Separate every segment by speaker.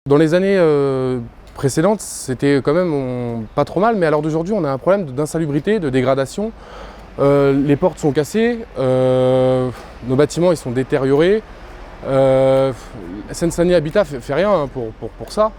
Speaker 1: Dans les années précédentes, c'était quand même pas trop mal, mais à l'heure d'aujourd'hui, on a un problème d'insalubrité, de dégradation. Les portes sont cassées, nos bâtiments ils sont détériorés. Seine-Saint-Denis Habitat fait rien hein, pour ça.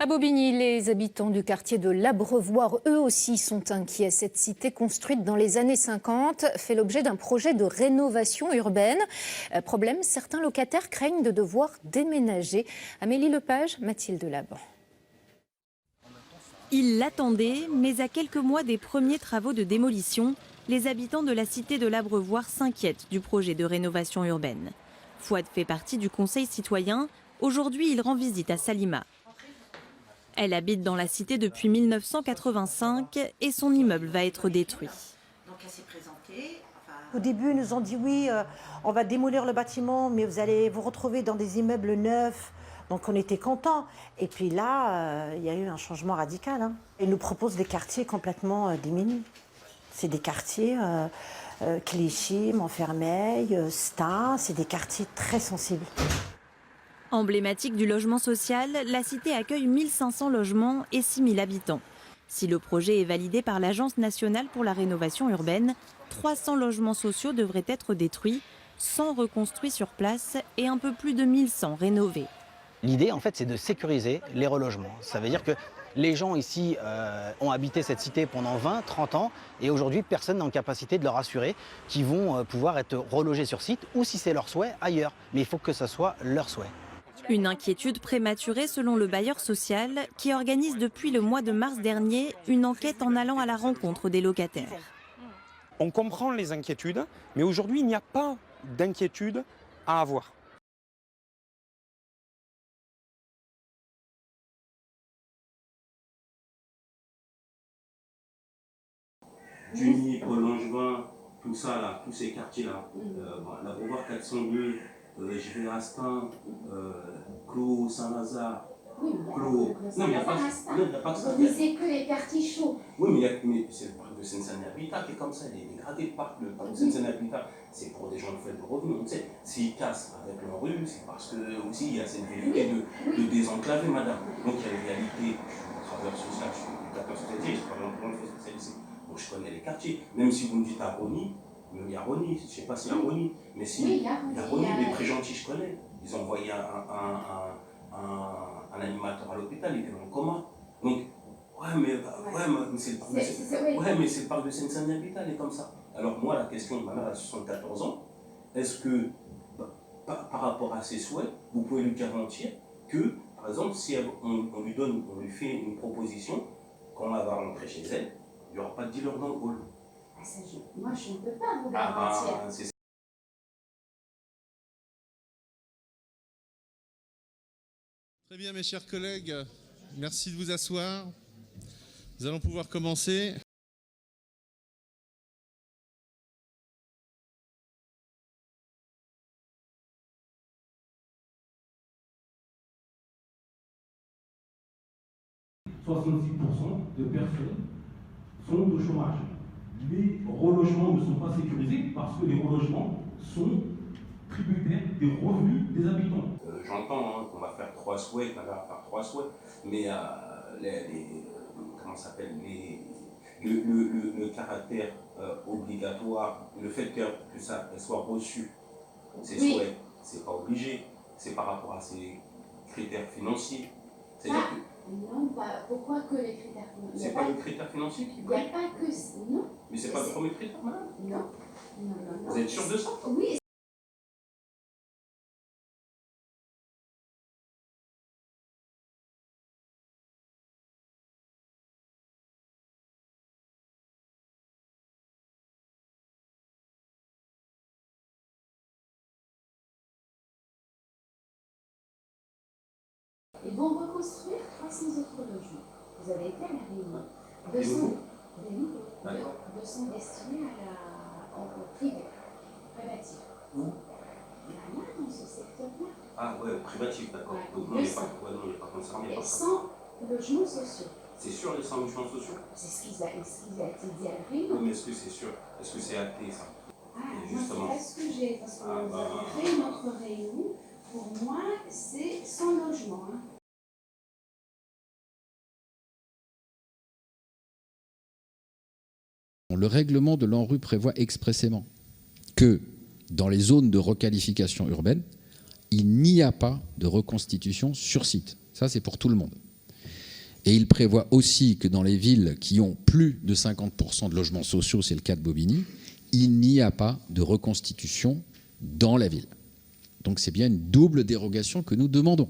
Speaker 2: À Bobigny, les habitants du quartier de l'Abreuvoir, eux aussi, sont inquiets. Cette cité construite dans les années 50 fait l'objet d'un projet de rénovation urbaine. Problème, certains locataires craignent de devoir déménager. Amélie Lepage, Mathilde Laban.
Speaker 3: Ils l'attendaient, mais à quelques mois des premiers travaux de démolition, les habitants de la cité de l'Abreuvoir s'inquiètent du projet de rénovation urbaine. Fouad fait partie du conseil citoyen. Aujourd'hui, il rend visite à Salima. Elle habite dans la cité depuis 1985 et son immeuble va être détruit.
Speaker 4: Donc elle s'est présentée. Au début, ils nous ont dit oui, on va démolir le bâtiment, mais vous allez vous retrouver dans des immeubles neufs. Donc on était contents. Et puis là, il y a eu un changement radical. Hein. Ils nous proposent des quartiers complètement démunis. C'est des quartiers Clichy, Montfermeil, Stains, c'est des quartiers très sensibles.
Speaker 3: Emblématique du logement social, la cité accueille 1500 logements et 6000 habitants. Si le projet est validé par l'Agence nationale pour la rénovation urbaine, 300 logements sociaux devraient être détruits, 100 reconstruits sur place et un peu plus de 1100 rénovés.
Speaker 5: L'idée, en fait, c'est de sécuriser les relogements. Ça veut dire que les gens ici ont habité cette cité pendant 20, 30 ans et aujourd'hui, personne n'a en capacité de leur assurer qu'ils vont pouvoir être relogés sur site ou, si c'est leur souhait, ailleurs. Mais il faut que ce soit leur souhait.
Speaker 3: Une inquiétude prématurée selon le bailleur social qui organise depuis le mois de mars dernier une enquête en allant à la rencontre des locataires.
Speaker 6: On comprend les inquiétudes, mais aujourd'hui, il n'y a pas d'inquiétude à avoir.
Speaker 7: Duny, Paul-Langevin, tout ça là, tous ces quartiers-là, l'Abreuvoir 402, Givet-Rastin, Clos, Saint-Lazare, Clos. Non, il n'y a pas que ça.
Speaker 8: Vous visez que les quartiers chauds.
Speaker 7: Oui, mais c'est le parc de Seine-Saint-Denis Habitat qui est comme ça, il est dégradé le parc de Seine-Saint-Denis Habitat. C'est pour des gens de faible revenu. Tu sais, s'ils cassent avec leur rue, c'est parce que aussi il y a cette vérité de désenclaver, madame. Donc il y a une réalité, je suis travailleur social, je suis éducateur social, je travaille en grande spécialisée. Donc je connais les quartiers. Même si vous me dites à Rony, il y a Rony, je ne sais pas s'il y a Rony, mais si,
Speaker 8: oui,
Speaker 7: il y a Rony, les très gentils, je connais. Ils ont envoyé un animateur à l'hôpital, il était dans le coma. Donc, mais c'est le parc de Seine-Saint-Denis Habitat, il est comme ça. Alors moi, la question, ma mère a 74 ans, est-ce que, par rapport à ses souhaits, vous pouvez lui garantir que, par exemple, si on lui fait une proposition, quand elle va rentrer chez elle, il n'y aura pas de dealer dans le hall.
Speaker 8: Moi, je ne peux pas vous garantir.
Speaker 7: C'est
Speaker 9: Très bien, mes chers collègues, merci de vous asseoir. Nous allons pouvoir commencer. «
Speaker 10: 66% de personnes sont au chômage. Les relogements ne sont pas sécurisés parce que les relogements sont tributaires des revenus des habitants.
Speaker 7: J'entends qu'on va faire 3 souhaits, mais comment ça s'appelle, le caractère obligatoire, le fait que ça soit reçu, ces souhaits, c'est pas obligé, c'est par rapport à ces critères financiers.
Speaker 8: Non, pourquoi que les critères financiers?
Speaker 7: C'est pas le critère financier qui
Speaker 8: Il n'y a pas que... Non.
Speaker 7: Mais c'est pas le premier critère, madame?
Speaker 8: Non.
Speaker 7: Vous êtes sûr de ça?
Speaker 8: Oui. Ils vont reconstruire 300 autres logements. Vous avez été à la Réunion. 200 destinés au privé, privatif.
Speaker 7: Où?
Speaker 8: Là, dans ce secteur-là.
Speaker 7: Ah ouais, privatif, d'accord.
Speaker 8: Ouais,
Speaker 7: Donc non, on n'est pas concerné par
Speaker 8: Et
Speaker 7: ça.
Speaker 8: 100 logements sociaux.
Speaker 7: C'est sûr les 100 logements sociaux?
Speaker 8: C'est ce qui a été dit à la Réunion.
Speaker 7: Oui, mais est-ce que c'est sûr? Est-ce que c'est acté ça?
Speaker 8: Ah,
Speaker 7: justement.
Speaker 8: moi, c'est ce que j'ai, parce que nous avons fait notre réunion. Pour moi, c'est 100 logements. Hein.
Speaker 11: Le règlement de l'ANRU prévoit expressément que dans les zones de requalification urbaine, il n'y a pas de reconstitution sur site. Ça, c'est pour tout le monde. Et il prévoit aussi que dans les villes qui ont plus de 50% de logements sociaux, c'est le cas de Bobigny, il n'y a pas de reconstitution dans la ville. Donc c'est bien une double dérogation que nous demandons.